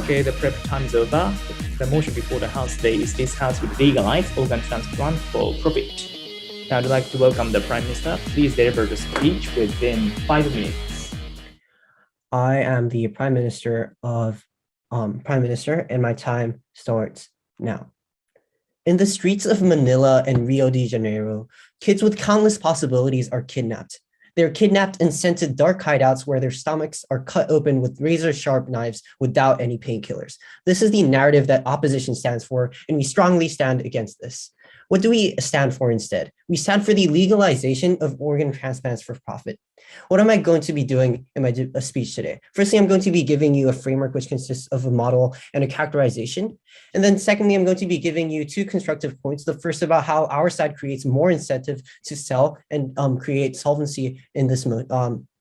Okay, the prep time is over. The motion before the House today is this House would legalize organ transplant for profit. Now I'd like to welcome the Prime Minister. Please deliver the speech within 5 minutes. I am the Prime Minister, and my time starts now. In the streets of Manila and Rio de Janeiro, kids with countless possibilities are kidnapped. They're kidnapped and sent to dark hideouts where their stomachs are cut open with razor-sharp knives without any painkillers. This is the narrative that opposition stands for, and we strongly stand against this. What do we stand for instead? We stand for the legalization of organ transplants for profit. What am I going to be doing in my speech today? Firstly, I'm going to be giving you a framework which consists of a model and a characterization. And then secondly, I'm going to be giving you two constructive points. The first about how our side creates more incentive to sell and create solvency in this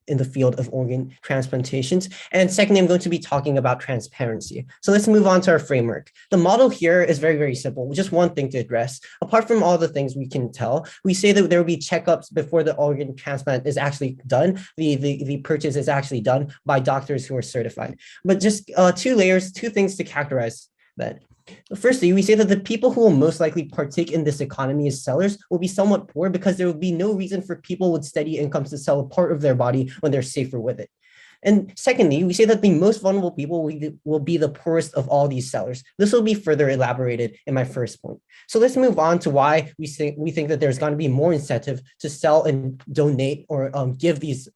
in the field of organ transplantations. And secondly, I'm going to be talking about transparency. So let's move on to our framework. The model here is very, very simple. Just one thing to address. Apart from all the things we can tell, we say that there will be checkups before the organ transplant is actually done. The purchase is actually done by doctors who are certified. But just two things to characterize that. Firstly, we say that the people who will most likely partake in this economy as sellers will be somewhat poor because there will be no reason for people with steady incomes to sell a part of their body when they're safer with it. And secondly, we say that the most vulnerable people will be the poorest of all these sellers. This will be further elaborated in my first point. So let's move on to why we think that there's going to be more incentive to sell and donate or give these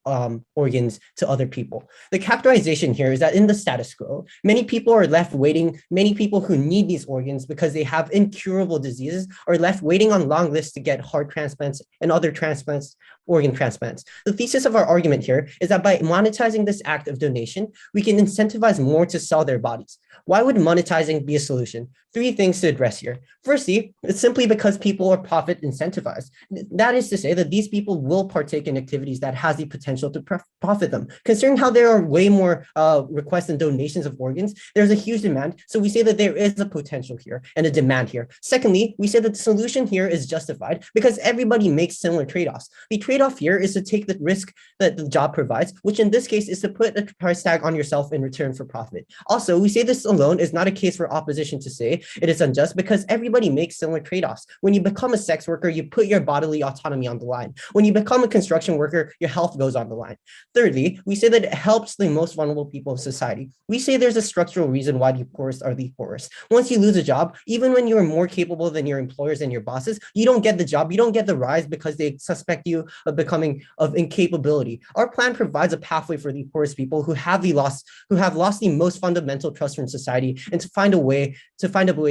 organs to other people. The characterization here is that in the status quo, many people are left waiting. Many people who need these organs because they have incurable diseases are left waiting on long lists to get heart transplants and other transplants, organ transplants. The thesis of our argument here is that by monetizing this act of donation, we can incentivize more to sell their bodies. Why would monetizing be a solution? Three things to address here. Firstly, it's simply because people are profit incentivized. That is to say that these people will partake in activities that has the potential to profit them. Considering how there are way more requests and donations of organs, there's a huge demand. So we say that there is a potential here and a demand here. Secondly, we say that the solution here is justified because everybody makes similar trade-offs. The trade-off here is to take the risk that the job provides, which in this case is to put a price tag on yourself in return for profit. Also, we say this alone is not a case for opposition to say it is unjust because everybody makes similar trade-offs. When you become a sex worker, you put your bodily autonomy on the line. When you become a construction worker, your health goes on the line. Thirdly, we say that it helps the most vulnerable people of society. We say there's a structural reason why the poorest are the poorest. Once you lose a job, even when you're more capable than your employers and your bosses, you don't get the job, you don't get the rise because they suspect you of incapability. Our plan provides a pathway for the poorest people who have lost the most fundamental trust in society and to find a way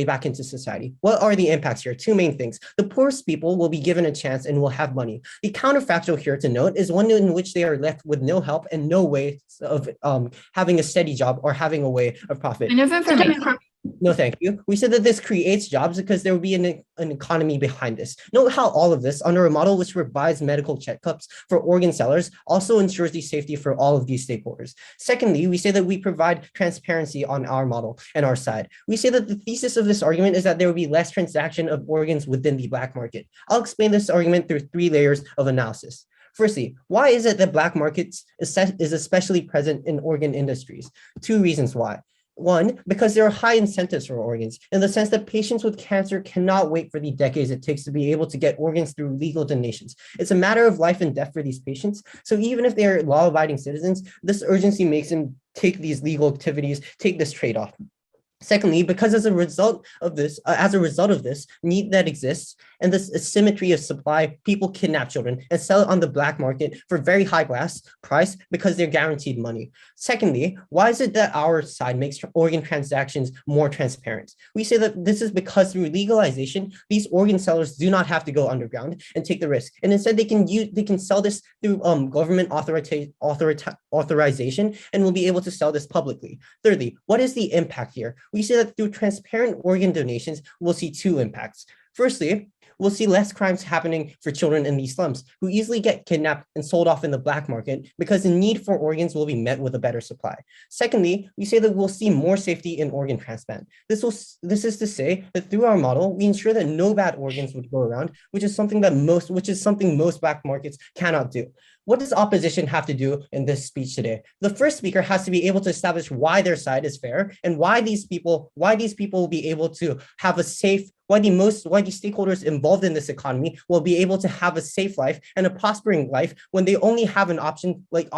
back into society. What are the impacts here? Two main things. The poorest people will be given a chance and will have money. The counterfactual here to note is one in which they are left with no help and no way of having a steady job or having a way of profit. No, thank you. We said that this creates jobs because there will be an economy behind this. Note how all of this, under a model which provides medical checkups for organ sellers, also ensures the safety for all of these stakeholders. Secondly, we say that we provide transparency on our model and our side. We say that the thesis of this argument is that there will be less transaction of organs within the black market. I'll explain this argument through three layers of analysis. Firstly, why is it that black markets is especially present in organ industries? Two reasons why. One, because there are high incentives for organs in the sense that patients with cancer cannot wait for the decades it takes to be able to get organs through legal donations. It's a matter of life and death for these patients. So even if they are law-abiding citizens, this urgency makes them take these legal activities, take this trade-off. Secondly, because as a result of this need that exists and this asymmetry of supply, people kidnap children and sell it on the black market for very high price because they're guaranteed money. Secondly, why is it that our side makes organ transactions more transparent? We say that this is because through legalization, these organ sellers do not have to go underground and take the risk. And instead they can sell this through government authorization and will be able to sell this publicly. Thirdly, what is the impact here? We say that through transparent organ donations, we'll see two impacts. Firstly, we'll see less crimes happening for children in these slums who easily get kidnapped and sold off in the black market because the need for organs will be met with a better supply. Secondly, we say that we'll see more safety in organ transplant. This is to say that through our model, we ensure that no bad organs would go around, which is something most black markets cannot do. What does opposition have to do in this speech today? The first speaker has to be able to establish why their side is fair and why these people will be able to have a safe, why the stakeholders involved in this economy will be able to have a safe life and a prospering life when they only have options like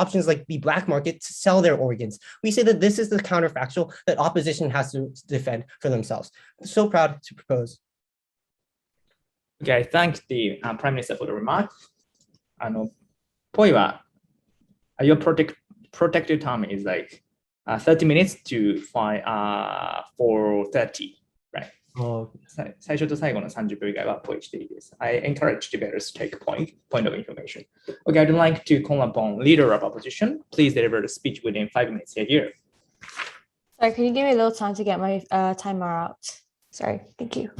the black market to sell their organs. We say that this is the counterfactual that opposition has to defend for themselves. So proud to propose. Okay, I thank the Prime Minister for the remark. Your protected time is like 30 minutes to 4:30, right? 最初と最後の30秒以外はポイしていいです。I encourage debaters to take point of information. Okay, I'd like to call upon leader of opposition. Please deliver the speech within 5 minutes here. Sorry, can you give me a little time to get my timer out? Sorry, thank you.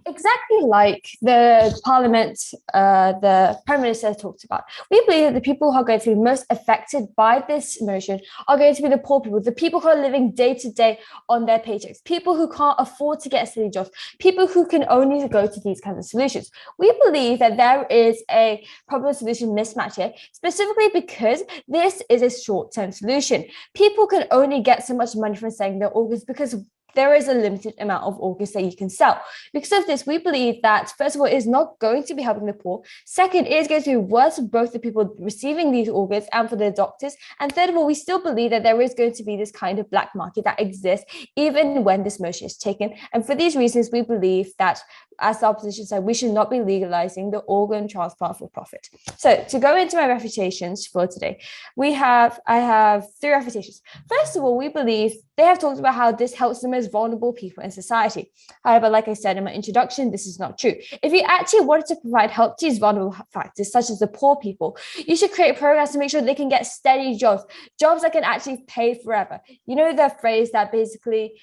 Exactly like the Parliament, the Prime Minister talked about. We believe that the people who are going to be most affected by this motion are going to be the poor people, the people who are living day to day on their paychecks, people who can't afford to get steady jobs, people who can only go to these kinds of solutions. We believe that there is a problem-solution mismatch here, specifically because this is a short-term solution. People can only get so much money from selling their organs because there is a limited amount of organs that you can sell. Because of this, we believe that, first of all, it is not going to be helping the poor. Second, it is going to be worse for both the people receiving these organs and for the doctors. And third of all, we still believe that there is going to be this kind of black market that exists even when this motion is taken. And for these reasons, we believe that, as the opposition said, we should not be legalizing the organ transplant for profit. So to go into my refutations for today, I have 3 refutations. First of all, we believe they have talked about how this helps the most vulnerable people in society. However, like I said in my introduction, this is not true. If you actually wanted to provide help to these vulnerable factors, such as the poor people, you should create programs to make sure they can get steady jobs that can actually pay forever. You know the phrase that basically,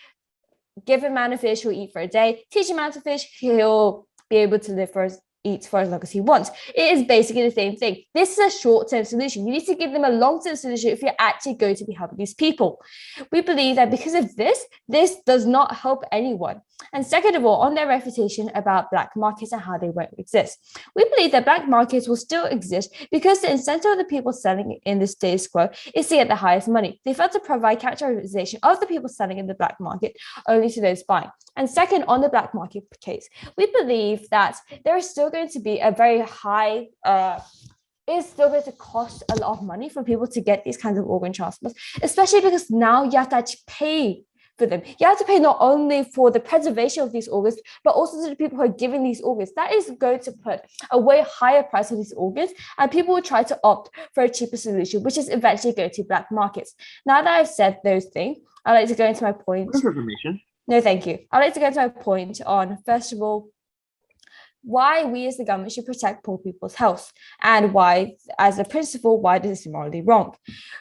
give a man a fish, he'll eat for a day. Teach a man to fish, he'll be able to eat for as long as he wants. It is basically the same thing. This is a short-term solution. You need to give them a long-term solution if you're actually going to be helping these people. We believe that because of this does not help anyone. And second of all, on their refutation about black markets and how they won't exist, we believe that black markets will still exist because the incentive of the people selling in the status quo is to get the highest money. They fail to provide characterization of the people selling in the black market only to those buying. And second, on the black market case, we believe that there is still going to be a very high it's still going to cost a lot of money for people to get these kinds of organ transplants, especially because now you have to actually pay for them. You have to pay not only for the preservation of these organs, but also to the people who are giving these organs. That is going to put a way higher price on these organs, and people will try to opt for a cheaper solution, which is eventually going to black markets. Now that I've said those things, I'd like to go into my point. Information. No, thank you. I'd like to go into my point on, first of all, why we as the government should protect poor people's health, and why, as a principle, why this is morally wrong.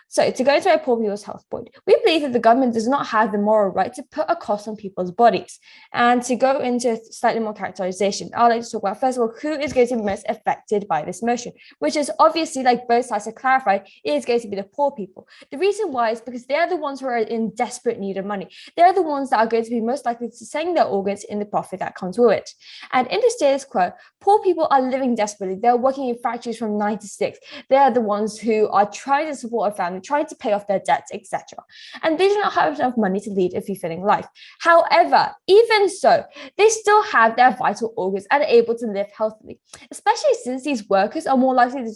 So to go into my poor people's health point, we believe that the government does not have the moral right to put a cost on people's bodies. And to go into slightly more characterization, I'd like to talk about, first of all, who is going to be most affected by this motion, which is obviously, like both sides have clarified, it is going to be the poor people. The reason why is because they're the ones who are in desperate need of money. They're the ones that are going to be most likely to sell their organs in the profit that comes with it. And in the status quo, poor people are living desperately. They're working in factories from 9 to 6. They're the ones who are trying to support a family, trying to pay off their debts, etc. And they do not have enough money to lead a fulfilling life. However, even so, they still have their vital organs and are able to live healthily, especially since these workers are more likely to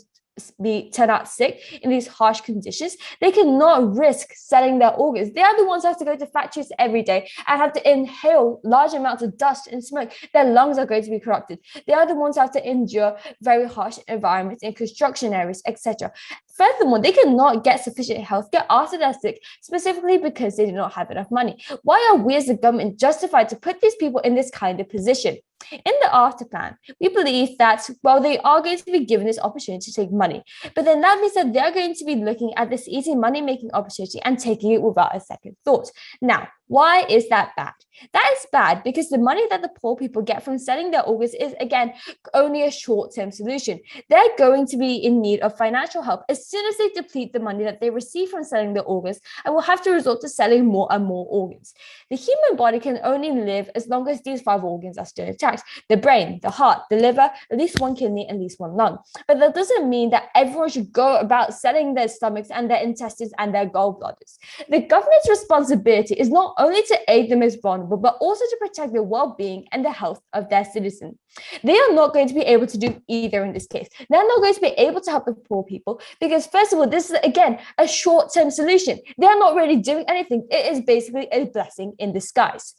turn out sick in these harsh conditions, they cannot risk selling their organs. They are the ones who have to go to factories every day and have to inhale large amounts of dust and smoke. Their lungs are going to be corrupted. They are the ones who have to endure very harsh environments in construction areas, etc. Furthermore, they cannot get sufficient healthcare after they're sick, specifically because they do not have enough money. Why are we as the government justified to put these people in this kind of position? In the after plan, we believe that, well, they are going to be given this opportunity to take money, but then that means that they're going to be looking at this easy money-making opportunity and taking it without a second thought. Now, why is that bad? That is bad because the money that the poor people get from selling their organs is, again, only a short-term solution. They're going to be in need of financial help as soon as they deplete the money that they receive from selling their organs and will have to resort to selling more and more organs. The human body can only live as long as these 5 organs are still intact. The brain, the heart, the liver, at least 1 kidney, at least 1 lung. But that doesn't mean that everyone should go about selling their stomachs and their intestines and their gallbladders. The government's responsibility is not only to aid the most vulnerable, but also to protect the well-being and the health of their citizens. They are not going to be able to do either in this case. They're not going to be able to help the poor people because, first of all, this is, again, a short-term solution. They're not really doing anything. It is basically a blessing in disguise.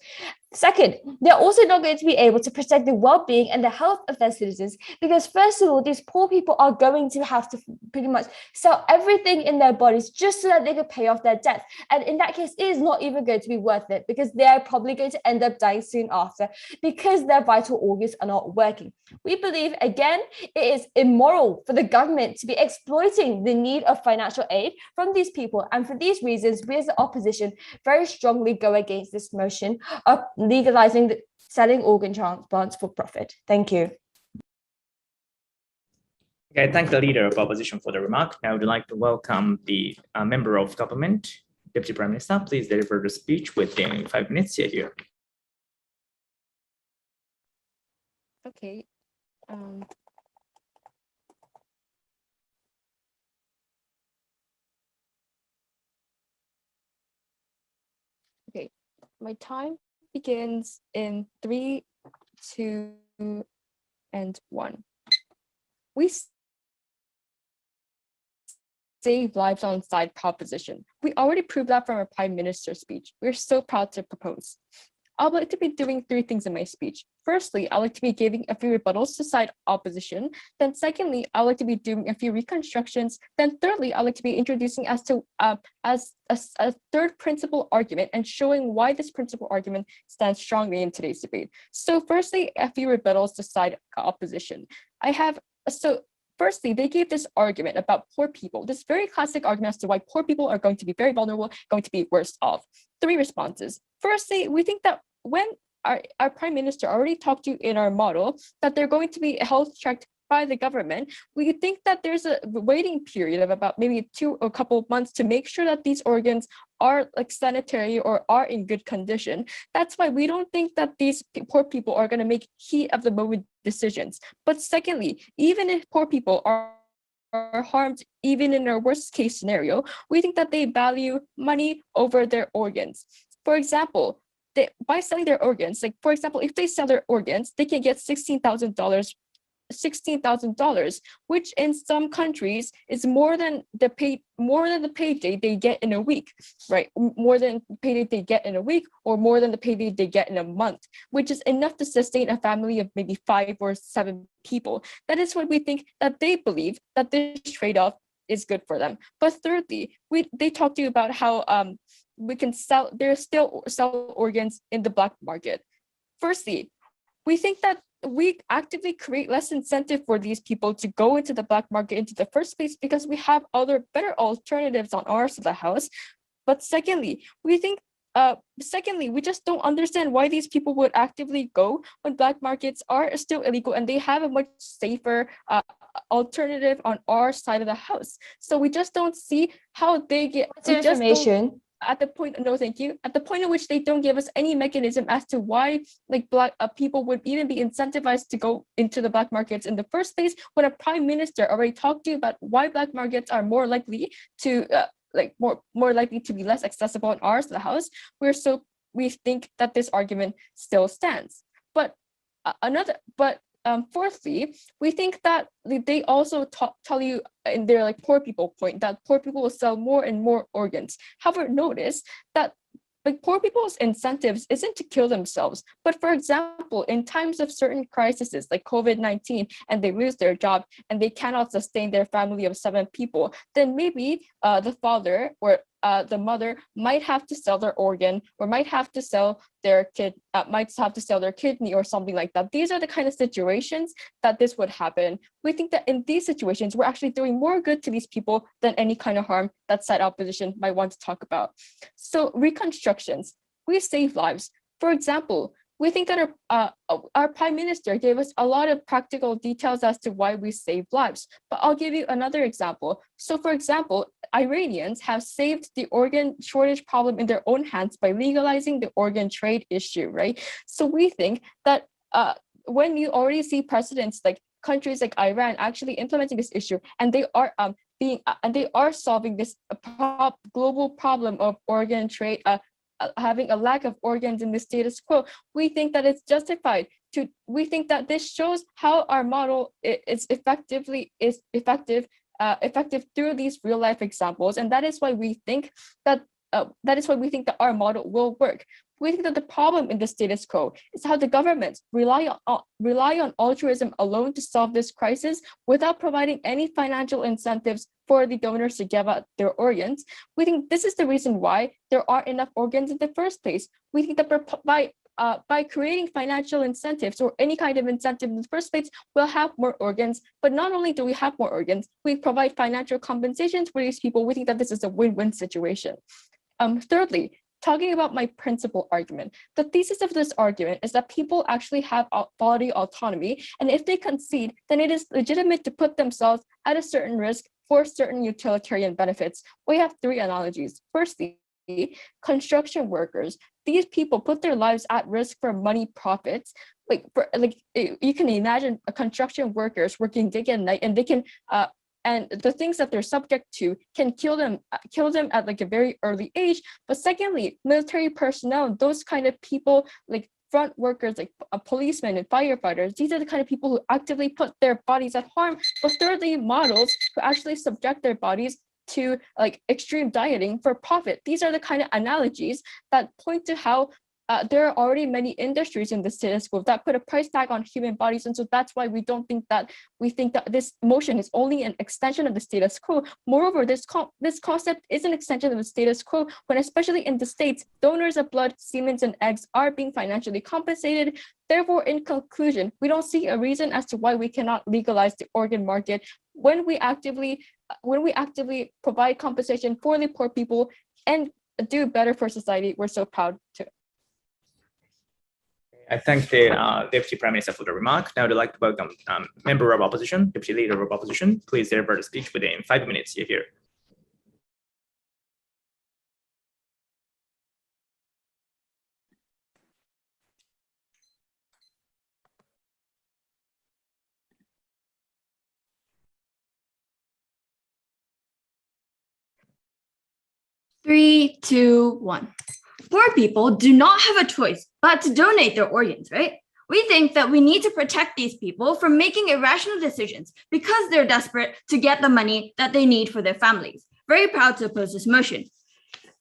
Second, they're also not going to be able to protect the well-being and the health of their citizens because, first of all, these poor people are going to have to pretty much sell everything in their bodies just so that they could pay off their debts. And in that case, it is not even going to be worth it because they're probably going to end up dying soon after because their vital organs are not working. We believe, again, it is immoral for the government to be exploiting the need of financial aid from these people. And for these reasons, we as the opposition very strongly go against this motion of legalizing the selling organ transplants for profit. Thank you. Okay, thank the leader of opposition for the remark. Now I would like to welcome the member of government, Deputy Prime Minister. Please deliver the speech within 5 minutes here. Okay. Okay, my time begins in 3, 2, and 1. We save lives on side proposition. We already proved that from our Prime Minister's speech. We're so proud to propose. I would like to be doing 3 things in my speech. Firstly, I like to be giving a few rebuttals to side opposition. Then secondly, I like to be doing a few reconstructions. Then thirdly, I like to be introducing as a third principal argument and showing why this principal argument stands strongly in today's debate. So firstly, a few rebuttals to side opposition. Firstly, they gave this argument about poor people, this very classic argument as to why poor people are going to be very vulnerable, going to be worse off. 3 responses. Firstly, we think that when our Prime Minister already talked to you in our model that they're going to be health checked by the government, we think that there's a waiting period of about maybe a couple of months to make sure that these organs are like sanitary or are in good condition. That's why we don't think that these poor people are going to make heat of the moment decisions. But secondly, even if poor people are harmed, even in our worst case scenario, we think that they value money over their organs. For example, by selling their organs, like for example, if they sell their organs, they can get $16,000, which in some countries is more than the payday they get in a week, right? More than the payday they get in a week, or more than the payday they get in a month, which is enough to sustain a family of maybe 5 or 7 people. That is what we think that they believe that this trade-off is good for them. But thirdly, they talked to you about how we can sell organs in the black market. Firstly, we think that we actively create less incentive for these people to go into the black market into the first place because we have other better alternatives on our side of the house. But secondly, we think we just don't understand why these people would actively go when black markets are still illegal and they have a much safer alternative on our side of the house. So we just don't see how they get information. At the point in which they don't give us any mechanism as to why like black people would even be incentivized to go into the black markets in the first place, when a prime minister already talked to you about why black markets are more likely to more likely to be less accessible on our side of the house, we think that this argument still stands. But fourthly, we think that they also tell you in their like poor people point that poor people will sell more and more organs. However, notice that like poor people's incentives isn't to kill themselves, but for example, in times of certain crises like COVID-19 and they lose their job and they cannot sustain their family of 7 people, then maybe the father or the mother might have to sell their organ or might have to sell their kidney or something like that. These are the kind of situations that this would happen. We think that in these situations, we're actually doing more good to these people than any kind of harm that side opposition might want to talk about. So reconstructions, we save lives. For example, we think that our prime minister gave us a lot of practical details as to why we save lives, but I'll give you another example. So for example, Iranians have saved the organ shortage problem in their own hands by legalizing the organ trade issue, right? So we think that when you already see precedents like countries like Iran actually implementing this issue, and they are solving this global problem of organ trade, having a lack of organs in the status quo, we think that it's justified to. We think that this shows how our model is effective through these real life examples, and that is why we think that our model will work. We think that the problem in the status quo is how the governments rely on altruism alone to solve this crisis without providing any financial incentives for the donors to give out their organs. We think this is the reason why there aren't enough organs in the first place. We think that by creating financial incentives or any kind of incentive in the first place, we'll have more organs. But not only do we have more organs, we provide financial compensations for these people. We think that this is a win-win situation. Thirdly, talking about my principal argument, the thesis of this argument is that people actually have body autonomy, and if they concede, then it is legitimate to put themselves at a certain risk for certain utilitarian benefits. We have 3 analogies. Firstly, construction workers. These people put their lives at risk for money profits. You can imagine construction workers working day and night, and they can and the things that they're subject to can kill them at like a very early age. But secondly, military personnel, those kind of people like front workers, like policemen and firefighters, these are the kind of people who actively put their bodies at harm. But thirdly, models who actually subject their bodies to like extreme dieting for profit. These are the kind of analogies that point to how there are already many industries in the status quo that put a price tag on human bodies, and so that's why we think that this motion is only an extension of the status quo. Moreover, this concept is an extension of the status quo when, especially in the States, donors of blood, semen, and eggs are being financially compensated. Therefore, in conclusion, we don't see a reason as to why we cannot legalize the organ market when we actively provide compensation for the poor people and do better for society. We're so proud to. I thank the Deputy Prime Minister for the remark. Now I'd like to welcome Member of Opposition, Deputy Leader of Opposition. Please deliver the speech within 5 minutes. You're here. Three, two, one. Poor people do not have a choice but to donate their organs, right? We think that we need to protect these people from making irrational decisions because they're desperate to get the money that they need for their families. Very proud to oppose this motion.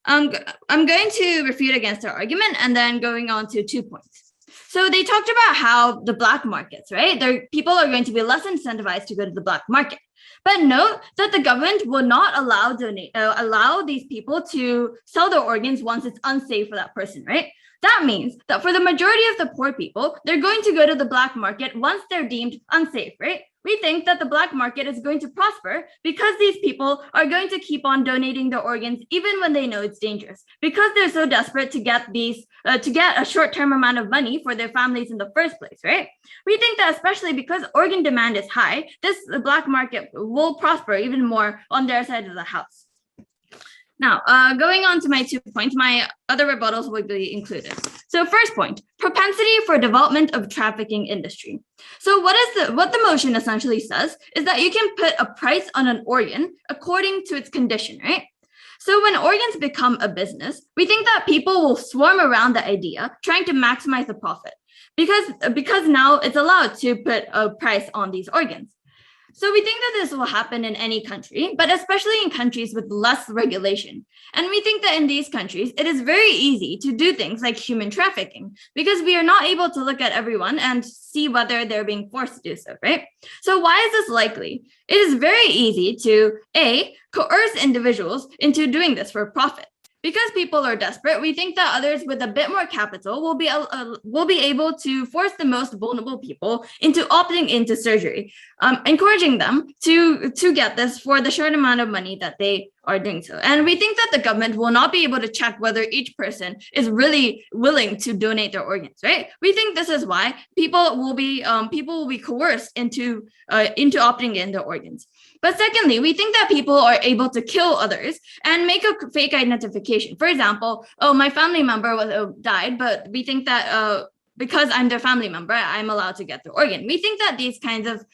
I'm going to refute against their argument and then going on to 2 points. So they talked about how the black markets, right? People are going to be less incentivized to go to the black market. But note that the government will not allow these people to sell their organs once it's unsafe for that person, right? That means that for the majority of the poor people, they're going to go to the black market once they're deemed unsafe, right? We think that the black market is going to prosper because these people are going to keep on donating their organs even when they know it's dangerous, because they're so desperate to get a short-term amount of money for their families in the first place, right? We think that especially because organ demand is high, the black market will prosper even more on their side of the house. Now, going on to my 2 points, my other rebuttals will be included. So first point, propensity for development of trafficking industry. So what the motion essentially says is that you can put a price on an organ according to its condition, right? So when organs become a business, we think that people will swarm around the idea, trying to maximize the profit because now it's allowed to put a price on these organs. So we think that this will happen in any country, but especially in countries with less regulation. And we think that in these countries, it is very easy to do things like human trafficking because we are not able to look at everyone and see whether they're being forced to do so, right? So why is this likely? It is very easy to A, coerce individuals into doing this for profit. Because people are desperate, we think that others with a bit more capital will be able to force the most vulnerable people into opting into surgery, encouraging them to get this for the short amount of money that they are doing so. And we think that the government will not be able to check whether each person is really willing to donate their organs, right? We think this is why people will be coerced into opting in their organs. But secondly, we think that people are able to kill others and make a fake identification. For example, oh, my family member died, but we think that because I'm their family member, I'm allowed to get the organ. We think that these kinds of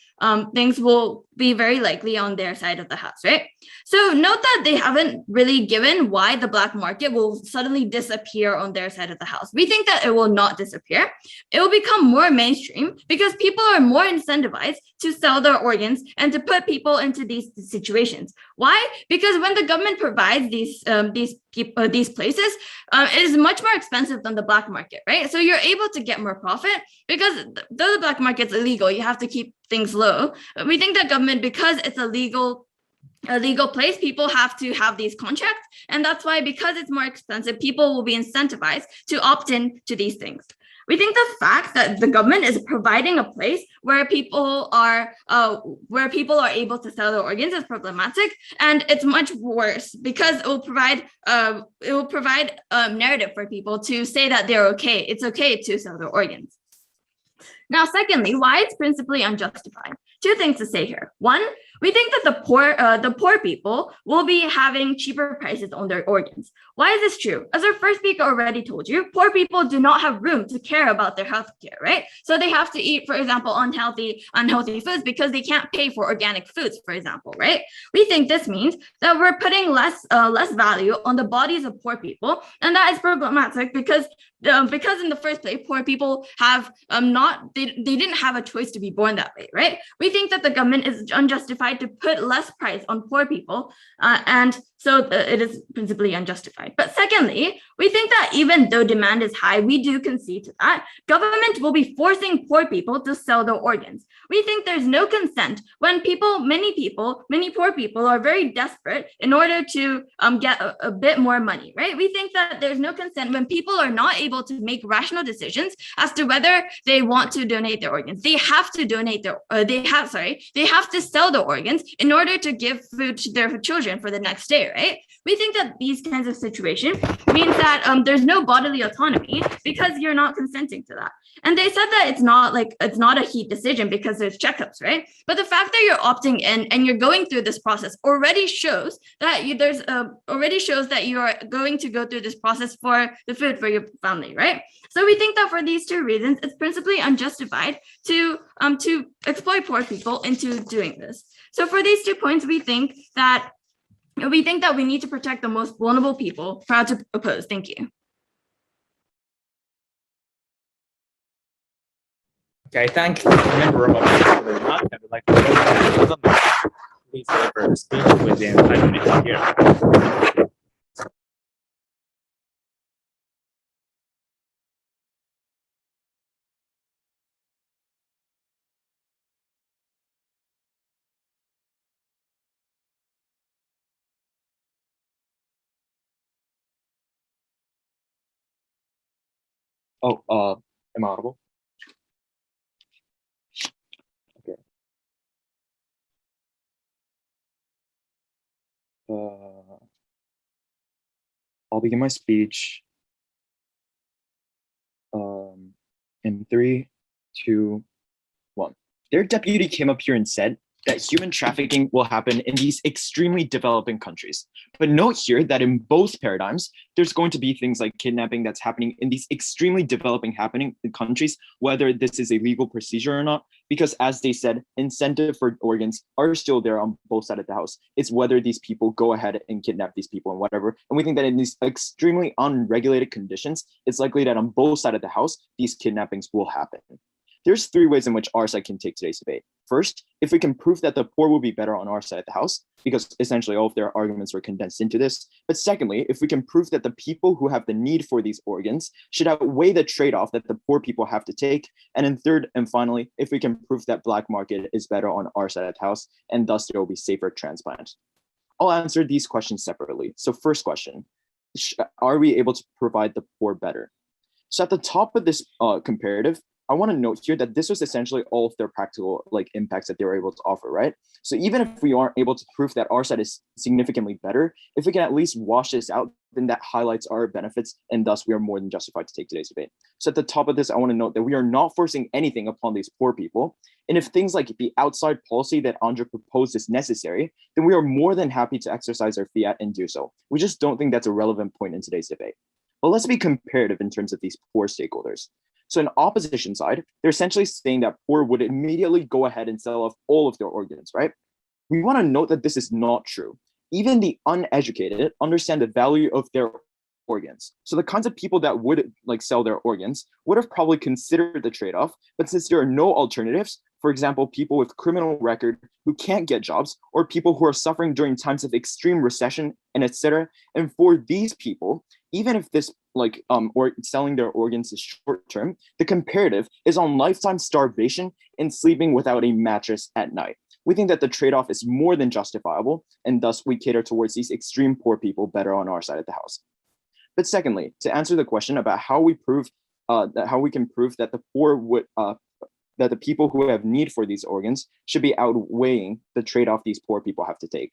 things will be very likely on their side of the house, right? So note that they haven't really given why the black market will suddenly disappear on their side of the house. We think that it will not disappear. It will become more mainstream because people are more incentivized to sell their organs and to put people into these situations. Why? Because when the government provides these places, it is much more expensive than the black market, right? So you're able to get more profit because though the black market's illegal, you have to keep things low. We think that government, because it's a legal place, people have to have these contracts. And that's why, because it's more expensive, people will be incentivized to opt in to these things. We think the fact that the government is providing a place where people are able to sell their organs is problematic, and it's much worse because it will provide a narrative for people to say that they're okay. It's okay to sell their organs. Now, secondly, why it's principally unjustified. Two things to say here. One, we think that the poor people will be having cheaper prices on their organs. Why is this true? As our first speaker already told you, poor people do not have room to care about their health care, right? So they have to eat, for example, unhealthy foods because they can't pay for organic foods, for example, right? We think this means that we're putting less value on the bodies of poor people, and that is problematic because in the first place, poor people have they didn't have a choice to be born that way, right? We think that the government is unjustified to put less price on poor people, and so it is principally unjustified. But secondly, we think that even though demand is high, we do concede to that, government will be forcing poor people to sell their organs. We think there's no consent when many poor people are very desperate in order to get a bit more money, right? We think that there's no consent when people are not able to make rational decisions as to whether they want to donate their organs. They have to they have to sell their organs in order to give food to their children for the next day, right? We think that these kinds of situations means that there's no bodily autonomy because you're not consenting to that. And they said that it's not a heat decision because there's checkups, right? But the fact that you're opting in and you're going through this process already shows that you are going to go through this process for the food for your family, right? So we think that for these two reasons, it's principally unjustified to exploit poor people into doing this. So for these 2 points, we think that we need to protect the most vulnerable people. Proud to oppose. Thank you. Okay, thank the member of our very much. I would like to welcome them. Please deliver a speech within 5 minutes here. Oh, am I audible? Okay. I'll begin my speech in 3, 2, 1. Their deputy came up here and said, that human trafficking will happen in these extremely developing countries. But note here that in both paradigms, there's going to be things like kidnapping that's happening in these extremely developing countries, whether this is a legal procedure or not, because as they said, incentive for organs are still there on both sides of the house. It's whether these people go ahead and kidnap these people and whatever. And we think that in these extremely unregulated conditions, it's likely that on both sides of the house, these kidnappings will happen. There's three ways in which our side can take today's debate. First, if we can prove that the poor will be better on our side of the house, because essentially all of their arguments were condensed into this. But secondly, if we can prove that the people who have the need for these organs should outweigh the trade-off that the poor people have to take. And then third and finally, if we can prove that black market is better on our side of the house, and thus there will be safer transplant. I'll answer these questions separately. So first question, are we able to provide the poor better? So at the top of this comparative, I want to note here that this was essentially all of their practical impacts that they were able to offer, right? So even if we aren't able to prove that our side is significantly better, if we can at least wash this out, then that highlights our benefits, and thus we are more than justified to take today's debate. So at the top of this, I want to note that we are not forcing anything upon these poor people. And if things like the outside policy that Andre proposed is necessary, then we are more than happy to exercise our fiat and do so. We just don't think that's a relevant point in today's debate. But let's be comparative in terms of these poor stakeholders. So in opposition side, they're essentially saying that poor would immediately go ahead and sell off all of their organs, right? We want to note that this is not true. Even the uneducated understand the value of their organs. So the kinds of people that would sell their organs would have probably considered the trade-off, but since there are no alternatives, for example, people with criminal record who can't get jobs, or people who are suffering during times of extreme recession, and etc. And for these people, even if this or selling their organs is short term, the comparative is on lifetime starvation and sleeping without a mattress at night. We think that the trade-off is more than justifiable, and thus we cater towards these extreme poor people better on our side of the house. But secondly, to answer the question about how we can prove that the poor would that the people who have need for these organs should be outweighing the trade-off these poor people have to take.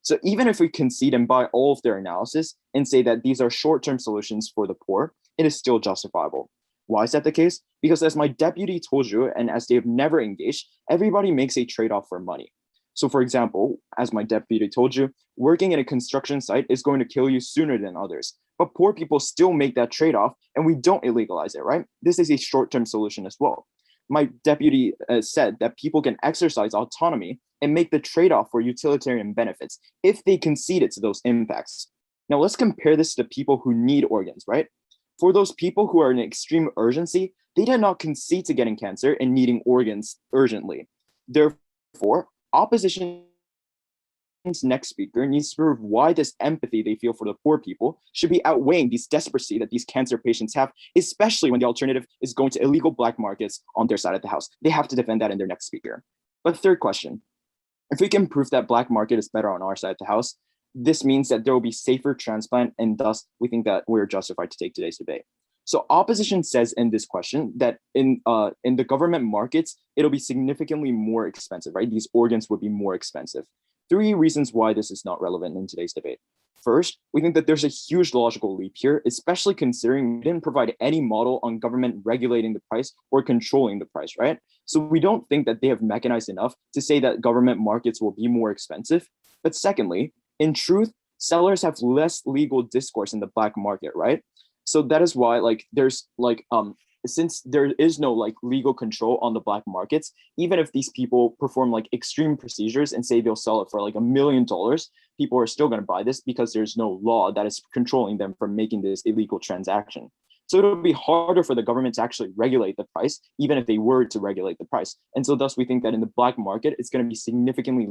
So even if we concede and buy all of their analysis and say that these are short-term solutions for the poor, it is still justifiable. Why is that the case? Because as my deputy told you, and as they have never engaged, everybody makes a trade-off for money. So for example, as my deputy told you, working in a construction site is going to kill you sooner than others. But poor people still make that trade-off, and we don't illegalize it, right? This is a short-term solution as well. My deputy said that people can exercise autonomy and make the trade-off for utilitarian benefits if they conceded to those impacts. Now let's compare this to people who need organs, right? For those people who are in extreme urgency, they did not concede to getting cancer and needing organs urgently. Therefore, opposition's next speaker needs to prove why this empathy they feel for the poor people should be outweighing this desperacy that these cancer patients have, especially when the alternative is going to illegal black markets on their side of the house. They have to defend that in their next speaker. But third question, if we can prove that black market is better on our side of the house, this means that there will be safer transplant, and thus we think that we're justified to take today's debate. So opposition says in this question that in the government markets, it'll be significantly more expensive, right? These organs would be more expensive. Three reasons why this is not relevant in today's debate. First, we think that there's a huge logical leap here, especially considering we didn't provide any model on government regulating the price or controlling the price, right? So we don't think that they have mechanized enough to say that government markets will be more expensive. But secondly, in truth, sellers have less legal discourse in the black market, right? So that is why since there is no legal control on the black markets, even if these people perform extreme procedures and say they'll sell it for $1 million, people are still going to buy this because there's no law that is controlling them from making this illegal transaction. So it'll be harder for the government to actually regulate the price, even if they were to regulate the price. And so thus we think that in the black market, it's going to be significantly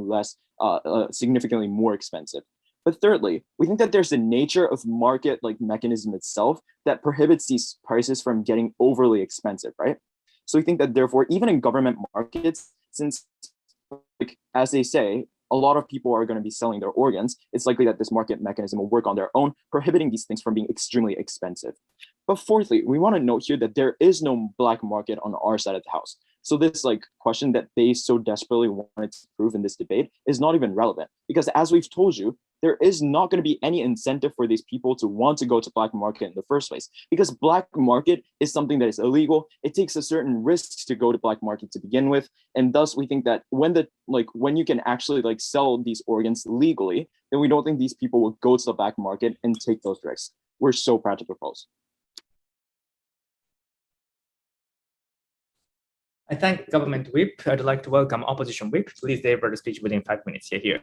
more expensive. But thirdly, we think that there's a nature of market mechanism itself that prohibits these prices from getting overly expensive, right? So we think that therefore, even in government markets, since as they say, a lot of people are going to be selling their organs, it's likely that this market mechanism will work on their own, prohibiting these things from being extremely expensive. But fourthly, we want to note here that there is no black market on our side of the house. So this question that they so desperately wanted to prove in this debate is not even relevant, because as we've told you, there is not going to be any incentive for these people to want to go to black market in the first place, because black market is something that is illegal. It takes a certain risk to go to black market to begin with, and thus we think that when you can actually sell these organs legally, then we don't think these people will go to the black market and take those risks. We're so proud to propose. I thank Government Whip. I'd like to welcome Opposition Whip. Please deliver the speech within 5 minutes. Here.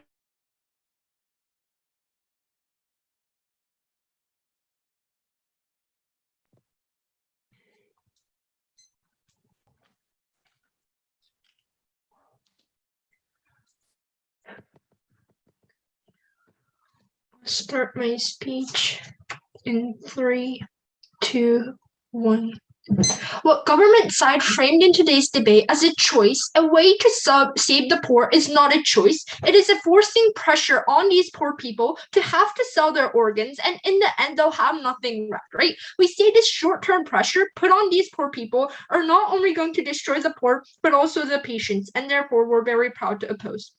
Start my speech in 3, 2, 1. What government side framed in today's debate as a choice, a way to save the poor, is not a choice. It is a forcing pressure on these poor people to have to sell their organs, and in the end, they'll have nothing left, right? We say this short-term pressure put on these poor people are not only going to destroy the poor, but also the patients, and therefore we're very proud to oppose.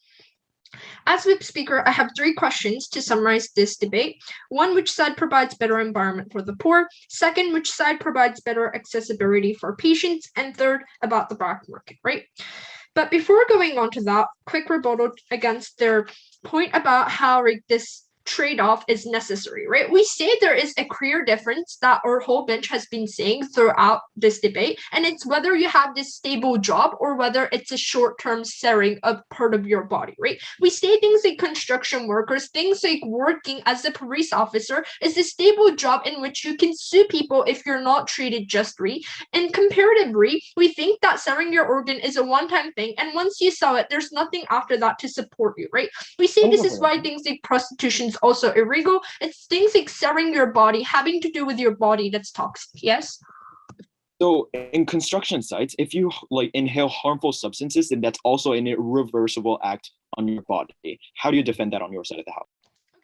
As Whip Speaker, I have 3 questions to summarize this debate. 1, which side provides better environment for the poor? 2, which side provides better accessibility for patients? And 3rd, about the black market, right? But before going on to that, quick rebuttal against their point about how this trade-off is necessary, right? We say there is a clear difference that our whole bench has been saying throughout this debate, and it's whether you have this stable job or whether it's a short-term selling of part of your body, right? We say things like construction workers, things like working as a police officer is a stable job in which you can sue people if you're not treated justly. And comparatively, we think that selling your organ is a one-time thing, and once you sell it, there's nothing after that to support you, right? We say this is why things like prostitution is also illegal. It's things like selling your body, having to do with your body, that's toxic. Yes? So in construction sites, if you inhale harmful substances, then that's also an irreversible act on your body. How do you defend that on your side of the house?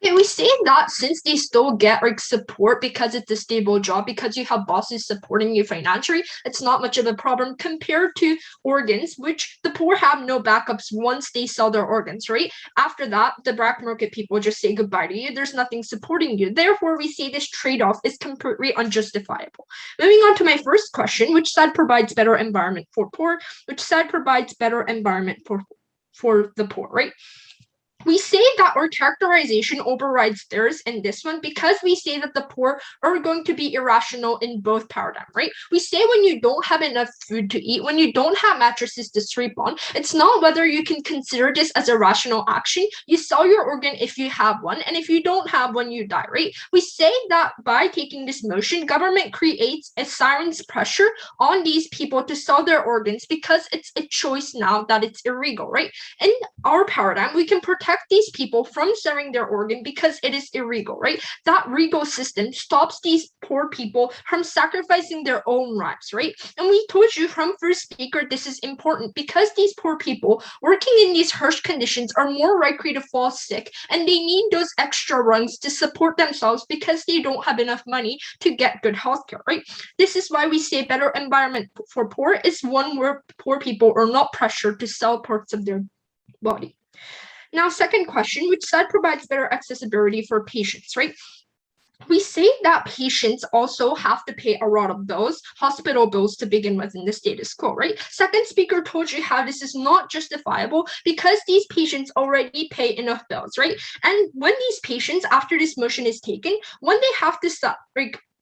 Okay, we say that since they still get support because it's a stable job, because you have bosses supporting you financially, it's not much of a problem compared to organs, which the poor have no backups once they sell their organs, right? After that, the black market people just say goodbye to you. There's nothing supporting you. Therefore, we say this trade-off is completely unjustifiable. Moving on to my first question, which side provides better environment for poor? Which side provides better environment for the poor, right? We say that our characterization overrides theirs in this one because we say that the poor are going to be irrational in both paradigms, right? We say when you don't have enough food to eat, when you don't have mattresses to sleep on, it's not whether you can consider this as a rational action. You sell your organ if you have one, and if you don't have one, you die, right? We say that by taking this motion, government creates a silence pressure on these people to sell their organs because it's a choice now that it's illegal, right? In our paradigm, we can protect these people from selling their organ because it is illegal, right? That legal system stops these poor people from sacrificing their own lives, right? And we told you from first speaker, this is important because these poor people working in these harsh conditions are more likely to fall sick, and they need those extra runs to support themselves because they don't have enough money to get good healthcare, right? This is why we say better environment for poor is one where poor people are not pressured to sell parts of their body. Now, second question, which side provides better accessibility for patients, right? We say that patients also have to pay a lot of bills, hospital bills to begin with in the status quo, right? Second speaker told you how this is not justifiable because these patients already pay enough bills, right? And when these patients, after this motion is taken, when they have to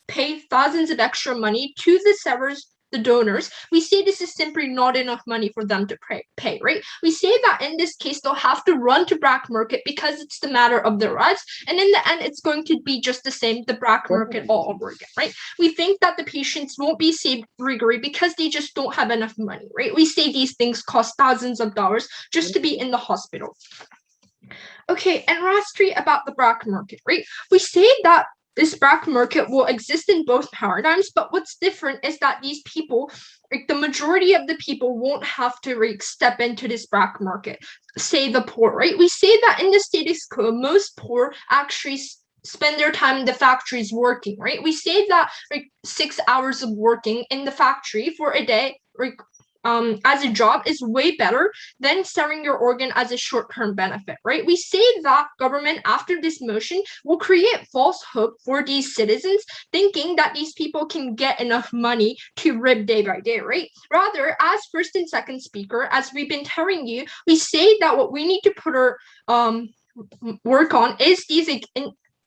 pay thousands of extra money to the sellers, the donors, we say this is simply not enough money for them to pay, right? We say that in this case, they'll have to run to black market because it's the matter of their lives. And in the end, it's going to be just the same, the black market all over again, right? We think that the patients won't be saved legally because they just don't have enough money, right? We say these things cost thousands of dollars just to be in the hospital. Okay, and lastly, about the black market, right? We say that this black market will exist in both paradigms, but what's different is that these people, the majority of the people won't have to step into this black market, say the poor, right? We say that in the status quo, most poor actually spend their time in the factories working, right? We say that 6 hours of working in the factory for a day, as a job is way better than selling your organ as a short-term benefit, right? We say that government after this motion will create false hope for these citizens, thinking that these people can get enough money to live day by day, right? Rather, as first and second speaker, as we've been telling you, we say that what we need to put our work on is these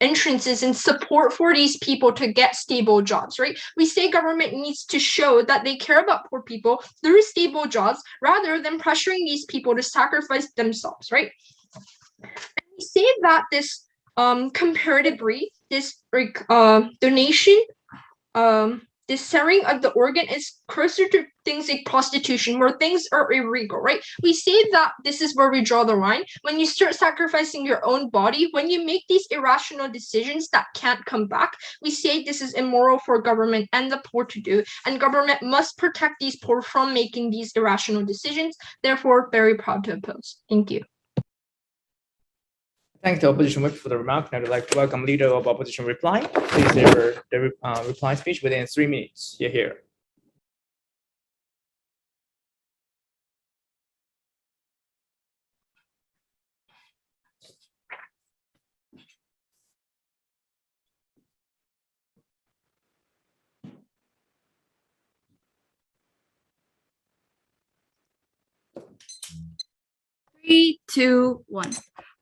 entrances and support for these people to get stable jobs, right? We say government needs to show that they care about poor people through stable jobs rather than pressuring these people to sacrifice themselves, right? And we say that this comparatively, this donation, the selling of the organ is closer to things like prostitution, where things are illegal, right? We say that this is where we draw the line. When you start sacrificing your own body, when you make these irrational decisions that can't come back, we say this is immoral for government and the poor to do, and government must protect these poor from making these irrational decisions. Therefore, very proud to oppose. Thank you. Thanks to opposition whip for the remark. Now I'd like to welcome leader of opposition reply. Please deliver the reply speech within 3 minutes. You're here. Three, two, one.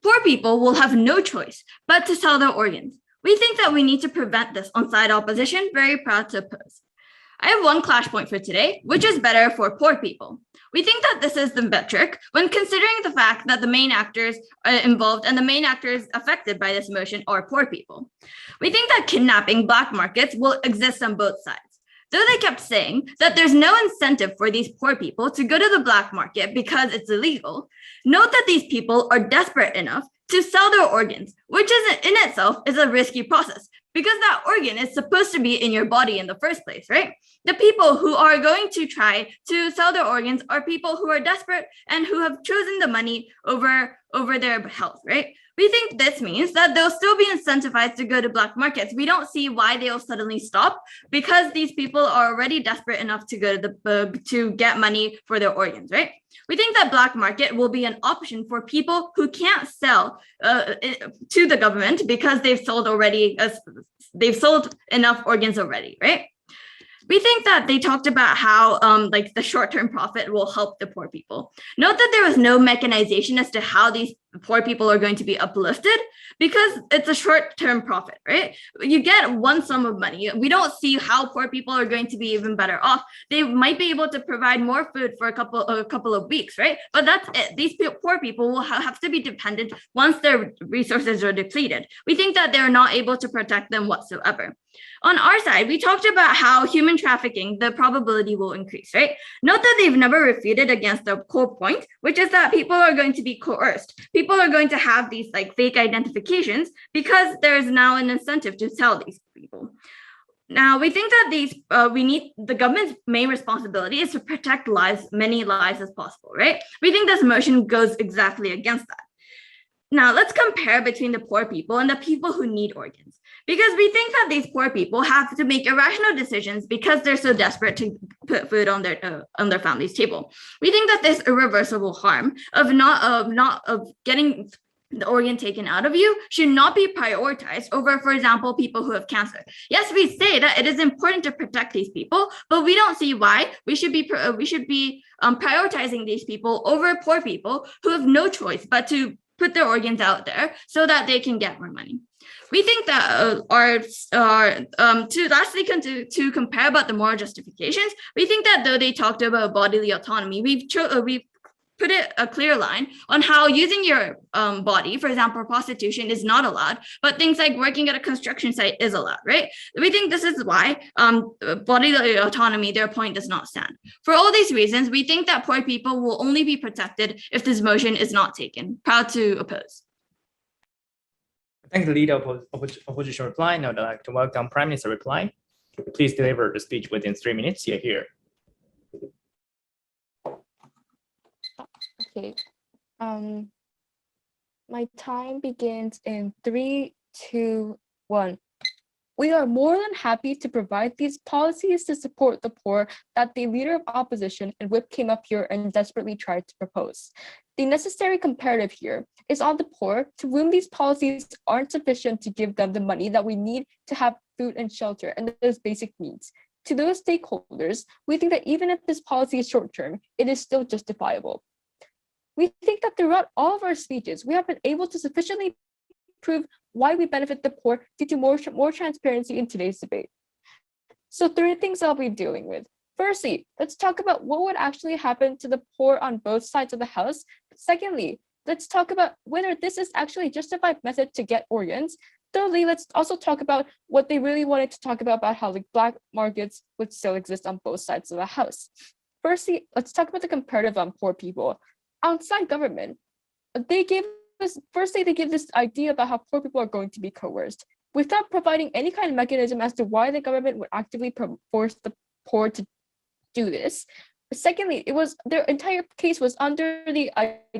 Poor people will have no choice but to sell their organs. We think that we need to prevent this on side opposition. Very proud to oppose. I have one clash point for today, which is better for poor people. We think that this is the metric when considering the fact that the main actors involved and the main actors affected by this motion are poor people. We think that kidnapping black markets will exist on both sides. Though they kept saying that there's no incentive for these poor people to go to the black market because it's illegal, note that these people are desperate enough to sell their organs, which in itself is a risky process because that organ is supposed to be in your body in the first place, right? The people who are going to try to sell their organs are people who are desperate and who have chosen the money over their health, right? We think this means that they'll still be incentivized to go to black markets. We don't see why they'll suddenly stop because these people are already desperate enough to go to to get money for their organs, right? We think that black market will be an option for people who can't sell to the government because they've sold enough organs already, right? We think that they talked about how like the short-term profit will help the poor people. Note that there was no mechanization as to how these poor people are going to be uplifted because it's a short-term profit, right? You get one sum of money. We don't see how poor people are going to be even better off. They might be able to provide more food for a couple of weeks, right? But that's it. These poor people will have to be dependent once their resources are depleted. We think that they're not able to protect them whatsoever. On our side, we talked about how human trafficking, the probability will increase, right? Note that they've never refuted against the core point, which is that people are going to be coerced. People are going to have these like fake identifications because there's now an incentive to sell these people. Now, we think that the government's main responsibility is to protect lives, many lives as possible, right? We think this motion goes exactly against that. Now, let's compare between the poor people and the people who need organs, because we think that these poor people have to make irrational decisions because they're so desperate to put food on their family's table. We think that this irreversible harm of getting the organ taken out of you should not be prioritized over, for example, people who have cancer. Yes, we say that it is important to protect these people, but we don't see why we should be prioritizing these people over poor people who have no choice but to put their organs out there so that they can get more money. We think that to compare about the moral justifications, we think that though they talked about bodily autonomy, we've put a clear line on how using your body, for example, prostitution is not allowed, but things like working at a construction site is allowed, right? We think this is why bodily autonomy, their point does not stand. For all these reasons, we think that poor people will only be protected if this motion is not taken. Proud to oppose. Thank the leader of opposition reply. Now I'd like to welcome Prime Minister reply. Please deliver the speech within 3 minutes. You're here. Okay. My time begins in 3, 2, 1. We are more than happy to provide these policies to support the poor that the leader of opposition and whip came up here and desperately tried to propose. The necessary comparative here is on the poor, to whom these policies aren't sufficient to give them the money that we need to have food and shelter and those basic needs. To those stakeholders, we think that even if this policy is short-term, it is still justifiable. We think that throughout all of our speeches, we have been able to sufficiently prove why we benefit the poor due to more transparency in today's debate. So 3 things I'll be dealing with. Firstly, let's talk about what would actually happen to the poor on both sides of the house. Secondly, let's talk about whether this is actually a justified method to get organs. Thirdly, let's also talk about what they really wanted to talk about how the black markets would still exist on both sides of the house. Firstly, let's talk about the comparative on poor people. Outside government, they give this idea about how poor people are going to be coerced without providing any kind of mechanism as to why the government would actively force the poor to do this. Secondly, their entire case was under the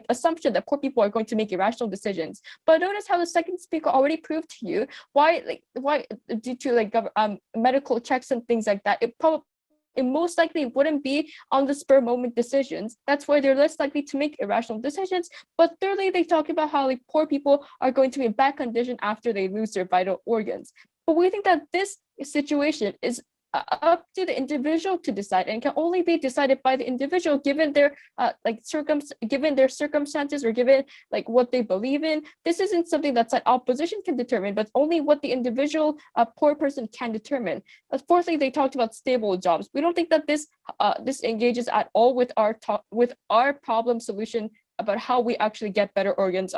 assumption that poor people are going to make irrational decisions. But notice how the second speaker already proved to you why due to medical checks and things like that, it most likely wouldn't be on the spur moment decisions. That's why they're less likely to make irrational decisions. But thirdly, they talk about how poor people are going to be in bad condition after they lose their vital organs. But we think that this situation is up to the individual to decide and can only be decided by the individual given their given their circumstances or given what they believe in. This isn't something that opposition can determine, but only what the individual poor person can determine. Fourthly, they talked about stable jobs. We don't think that this engages at all with our problem solution about how we actually get better organs,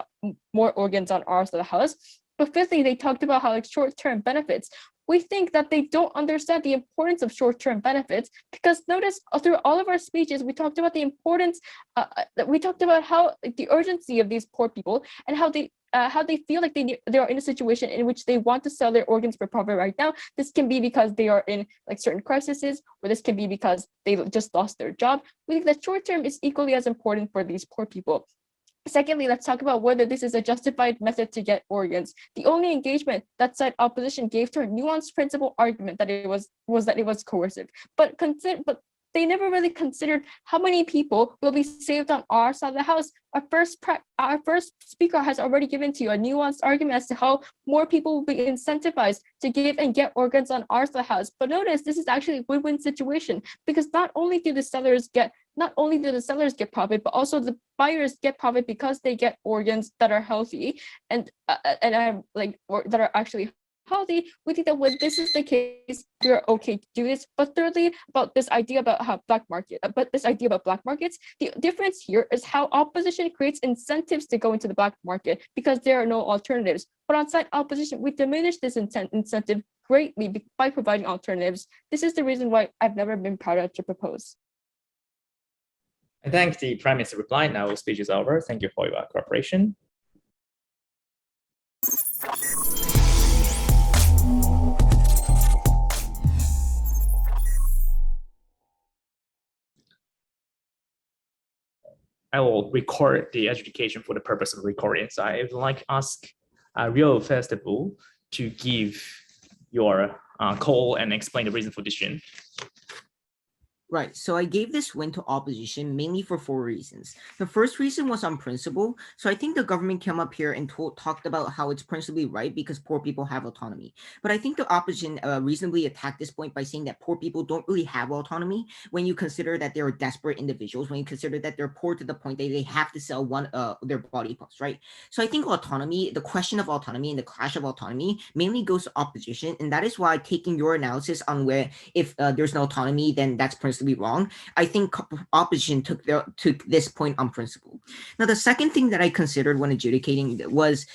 more organs on our side of the house. But fifthly, they talked about how short-term benefits. We think that they don't understand the importance of short-term benefits because notice through all of our speeches, we talked about the importance, we talked about how the urgency of these poor people and how they feel like they are in a situation in which they want to sell their organs for profit right now. This can be because they are in certain crises, or this can be because they just lost their job. We think that short-term is equally as important for these poor people. Secondly, let's talk about whether this is a justified method to get organs. The only engagement that side opposition gave to a nuanced principle argument that it was that it was coercive. But they never really considered how many people will be saved on our side of the house. Our first speaker has already given to you a nuanced argument as to how more people will be incentivized to give and get organs on our side of the house. But notice this is actually a win-win situation because not only do the sellers get profit, but also the buyers get profit because they get organs that are healthy and that are actually healthy. We think that when this is the case, we are okay to do this. But thirdly, about this idea about black markets, the difference here is how opposition creates incentives to go into the black market because there are no alternatives. But on side opposition, we diminish this incentive greatly by providing alternatives. This is the reason why I've never been prouder to propose. I thank the Prime Minister reply. Now the speech is over. Thank you for your cooperation. I will record the adjudication for the purpose of recording. So I would like to ask Rio first of all to give your call and explain the reason for decision. Right, so I gave this win to opposition mainly for 4 reasons. The first reason was on principle. So I think the government came up here and talked about how it's principally right because poor people have autonomy. But I think the opposition reasonably attacked this point by saying that poor people don't really have autonomy when you consider that they're desperate individuals, when you consider that they're poor to the point that they have to sell their body parts, right? So I think autonomy, the question of autonomy and the clash of autonomy mainly goes to opposition. And that is why taking your analysis on where if there's no autonomy, then that's principally wrong. I think opposition took this point on principle. Now, the second thing that I considered when adjudicating was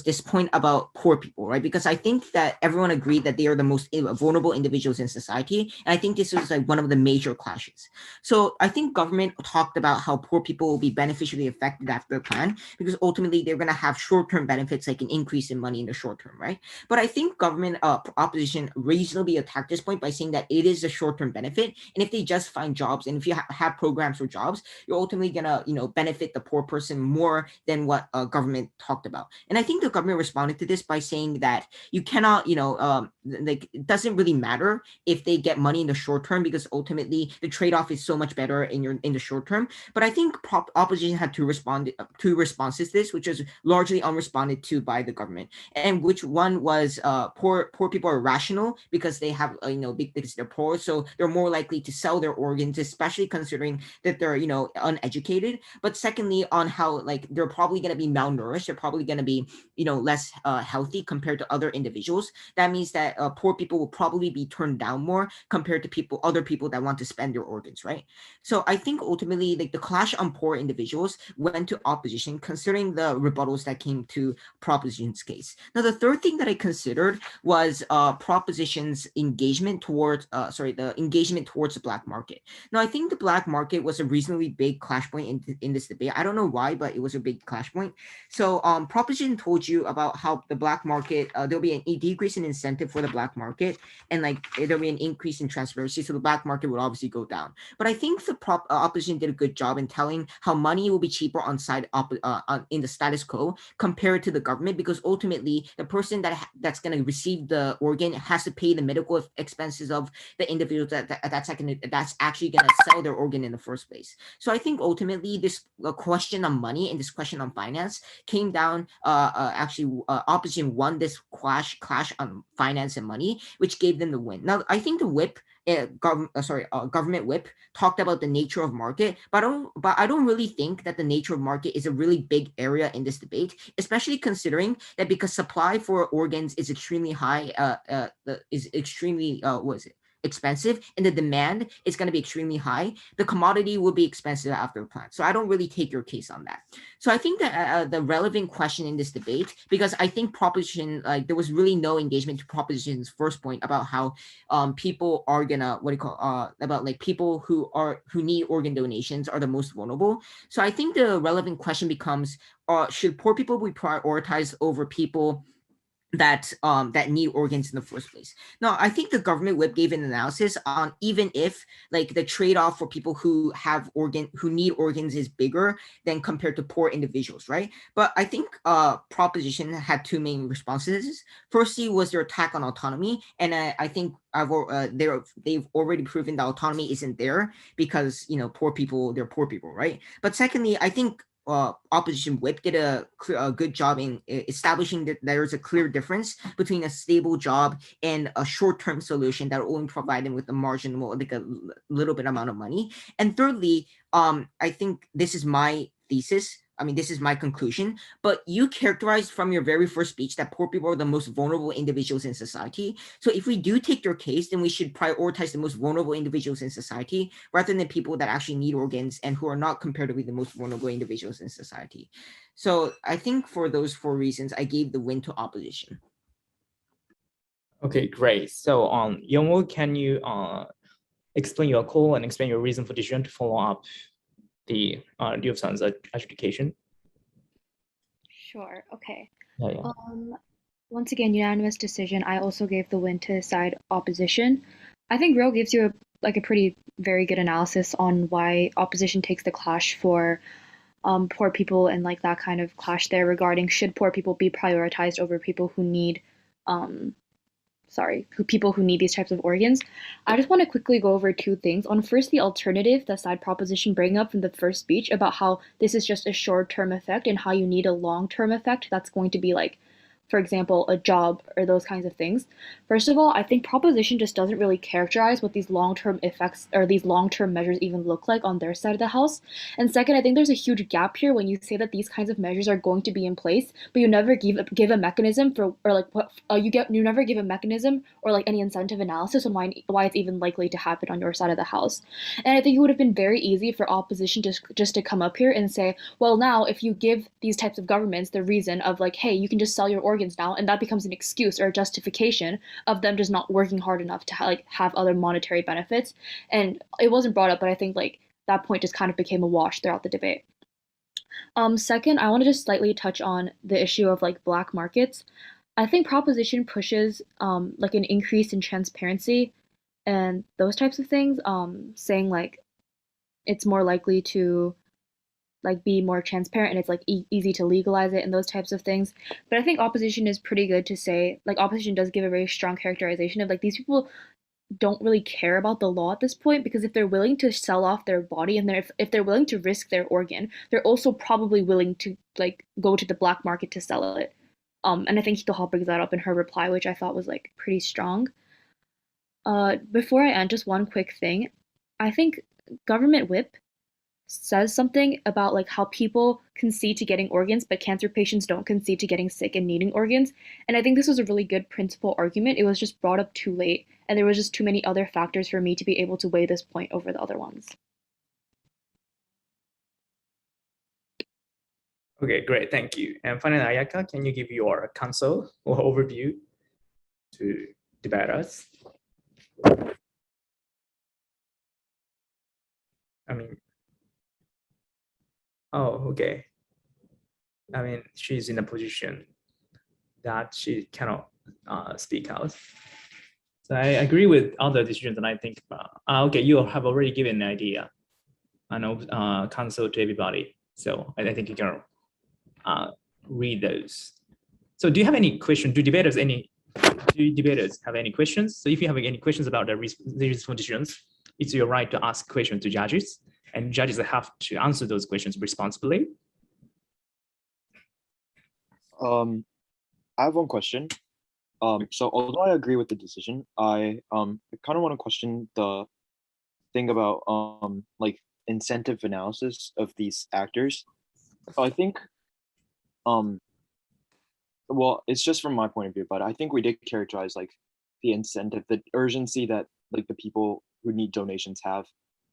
this point about poor people, right? Because I think that everyone agreed that they are the most vulnerable individuals in society. And I think this was one of the major clashes. So I think government talked about how poor people will be beneficially affected after the plan because ultimately they're going to have short-term benefits like an increase in money in the short term, right? But I think government opposition reasonably attacked this point by saying that it is a short-term benefit. And if they just find jobs and if you have programs for jobs, you're ultimately gonna, benefit the poor person more than what government talked about. And I think the government responded to this by saying that you cannot, like it doesn't really matter if they get money in the short term because ultimately the trade-off is so much better in the short term. But I think opposition had two responses to this, which was largely unresponded to by the government. And which one was poor people are rational because they have because they're poor, so they're more likely to sell their organs, especially considering that they're uneducated. But secondly, on how like they're probably going to be malnourished, they're probably going to be less healthy compared to other individuals. That means that poor people will probably be turned down more compared to other people that want to spend their organs, right? So I think ultimately like the clash on poor individuals went to opposition, considering the rebuttals that came to proposition's case. Now the third thing that I considered was proposition's engagement towards the engagement towards the black market. Now I think the black market was a reasonably big clash point in this debate. I don't know why, but it was a big clash point. So proposition told you about how the black market there'll be a decrease in incentive for the black market, and like there'll be an increase in transparency, so the black market would obviously go down. But I think the opposition did a good job in telling how money will be cheaper in the status quo compared to the government, because ultimately the person that's going to receive the organ has to pay the medical expenses of the individual that's actually going to sell their organ in the first place. So I think ultimately this question on money and this question on finance came down. Opposition won this clash on finance and money, which gave them the win. Now I think the whip. Government whip talked about the nature of market, but I don't really think that the nature of market is a really big area in this debate, especially considering that because supply for organs is extremely high, expensive, and the demand is going to be extremely high, the commodity will be expensive after the plant. So I don't really take your case on that. So I think that the relevant question in this debate, because I think proposition, like there was really no engagement to proposition's first point about how people are gonna about like people who need organ donations are the most vulnerable. So I think the relevant question becomes, should poor people be prioritized over people that need organs in the first place? Now, I think the government whip gave an analysis on even if like the trade-off for people who need organs is bigger than compared to poor individuals, right? But I think proposition had two main responses. Firstly was their attack on autonomy, and I think they've already proven that autonomy isn't there because poor people, they're poor people, right? But secondly, I think opposition whip did a good job in establishing that there's a clear difference between a stable job and a short-term solution that will only provide them with a marginal, like a little bit amount of money. And thirdly, I think this is my thesis. I mean, this is my conclusion, but you characterized from your very first speech that poor people are the most vulnerable individuals in society. So if we do take your case, then we should prioritize the most vulnerable individuals in society rather than people that actually need organs and who are not comparatively the most vulnerable individuals in society. So I think for those four reasons, I gave the win to opposition. Okay, great. So Yongwoo, can you explain your call and explain your reason for decision to follow up the Liu San's adjudication? Sure. Okay. Yeah. Once again, unanimous decision. I also gave the win to side opposition. I think Ro gives you a pretty very good analysis on why opposition takes the clash for poor people and like that kind of clash there regarding should poor people be prioritized over people who need people who need these types of organs. I just want to quickly go over two things. On first, the alternative, the side proposition bring up from the first speech about how this is just a short-term effect and how you need a long-term effect that's going to be like, for example, a job or those kinds of things. First of all, I think proposition just doesn't really characterize what these long-term effects or these long-term measures even look like on their side of the house. And second, I think there's a huge gap here when you say that these kinds of measures are going to be in place, but you never give a mechanism for, or like what you never give a mechanism or like any incentive analysis on why it's even likely to happen on your side of the house. And I think it would have been very easy for opposition just to come up here and say, well, now if you give these types of governments the reason of like, hey, you can just sell your organs now, and that becomes an excuse or a justification of them just not working hard enough to have other monetary benefits. And it wasn't brought up, but I think like that point just kind of became a wash throughout the debate. Second, I want to just slightly touch on the issue of like black markets. I think proposition pushes like an increase in transparency and those types of things, saying like it's more likely to like be more transparent and it's like easy to legalize it and those types of things. But I think opposition is pretty good to say, like opposition does give a very strong characterization of like these people don't really care about the law at this point, because if they're willing to sell off their body and if they're willing to risk their organ, they're also probably willing to like go to the black market to sell it. And I think Hitoha brings that up in her reply, which I thought was like pretty strong. Before I end, just one quick thing. I think government whip says something about like how people concede to getting organs, but cancer patients don't concede to getting sick and needing organs. And I think this was a really good principle argument. It was just brought up too late, and there was just too many other factors for me to be able to weigh this point over the other ones. Okay, great, thank you. And finally, Ayaka, can you give your counsel or overview to debaters? I mean, oh, okay. I mean, she's in a position that she cannot speak out. So I agree with other decisions, and I think, okay, you have already given an idea, I know, counsel to everybody. So I think you can read those. So do you have any questions? Do debaters have any questions? So if you have any questions about the decisions, it's your right to ask questions to judges, and judges have to answer those questions responsibly. I have one question. So although I agree with the decision, I kind of want to question the thing about like incentive analysis of these actors. So I think well, it's just from my point of view, but I think we did characterize like the incentive, the urgency that like the people who need donations have,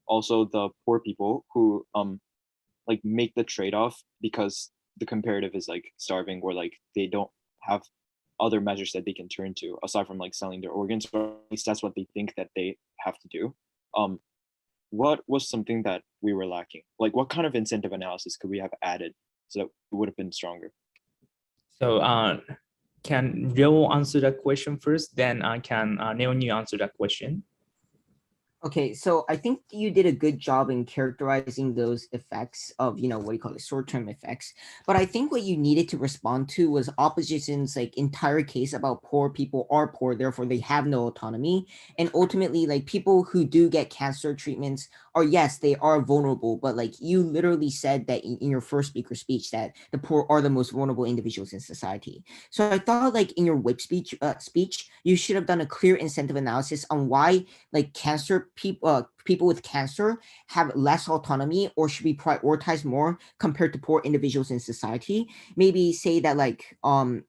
also the poor people who like make the trade-off because the comparative is like starving, or like they don't have other measures that they can turn to aside from like selling their organs, or at least that's what they think that they have to do. What was something that we were lacking? Like what kind of incentive analysis could we have added so that it would have been stronger? So can Ryo answer that question first, then can Neonu answer that question? Okay, so I think you did a good job in characterizing those effects of, you know, what do you call it, short-term effects. But I think what you needed to respond to was opposition's like entire case about poor people are poor, therefore they have no autonomy. And ultimately, like people who do get cancer treatments are, yes, they are vulnerable, but like you literally said that in your first speaker speech that the poor are the most vulnerable individuals in society. So I thought like in your whip speech, you should have done a clear incentive analysis on why like cancer people with cancer have less autonomy or should be prioritized more compared to poor individuals in society. Maybe say that like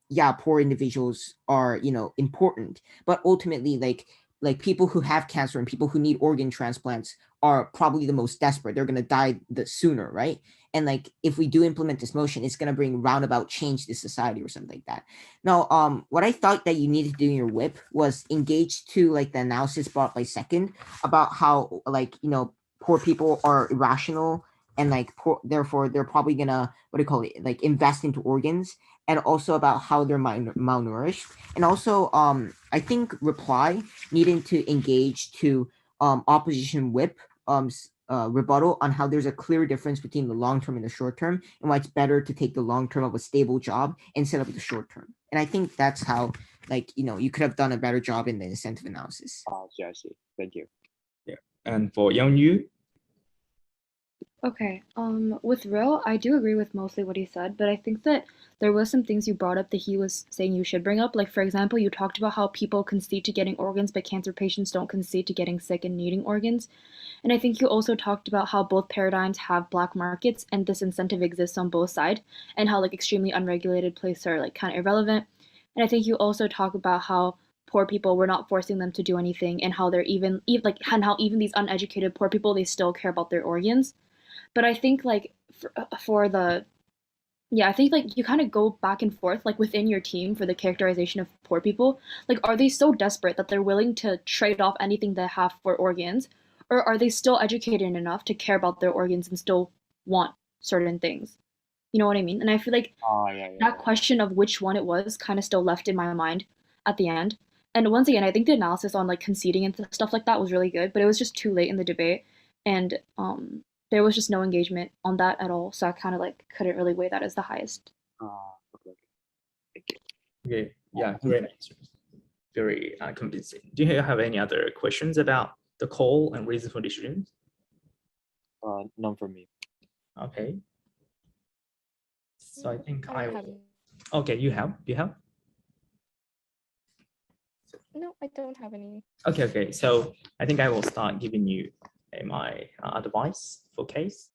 yeah, poor individuals are, you know, important, but ultimately like people who have cancer and people who need organ transplants are probably the most desperate. They're going to die the sooner, right? And like if we do implement this motion, it's going to bring roundabout change to society or something like that. Now, what I thought that you needed to do in your whip was engage to like the analysis brought by second about how like, you know, poor people are irrational and like poor, therefore they're probably gonna, what do you call it, like invest into organs, and also about how they're malnourished. And also I think reply needing to engage to opposition whip rebuttal on how there's a clear difference between the long term and the short term, and why it's better to take the long term of a stable job instead of the short term. And I think that's how, like, you know, you could have done a better job in the incentive analysis. Yeah, I see. Thank you. Yeah, and for Youngyu. Okay, with Ryo, I do agree with mostly what he said, but I think that there was some things you brought up that he was saying you should bring up. Like, for example, you talked about how people concede to getting organs, but cancer patients don't concede to getting sick and needing organs. And I think you also talked about how both paradigms have black markets and this incentive exists on both sides, and how like extremely unregulated places are like kind of irrelevant. And I think you also talk about how poor people, we're not forcing them to do anything, and how they're even like, and how even these uneducated poor people, they still care about their organs. But I think like for the, yeah, I think like you kind of go back and forth like within your team for the characterization of poor people. Like, are they so desperate that they're willing to trade off anything they have for organs? Or are they still educated enough to care about their organs and still want certain things? You know what I mean? And I feel like that question of which one it was kind of still left in my mind at the end. And once again, I think the analysis on like conceding and stuff like that was really good, but it was just too late in the debate, and there was just no engagement on that at all. So I kind of like couldn't really weigh that as the highest. Okay. Thank you. Okay, yeah, great answers. Very convincing. Do you have any other questions about the call and reason for decisions? None for me. Okay. So I think I don't will. have any. Okay, you have? You have? No, I don't have any. Okay. So I think I will start giving you my advice for case.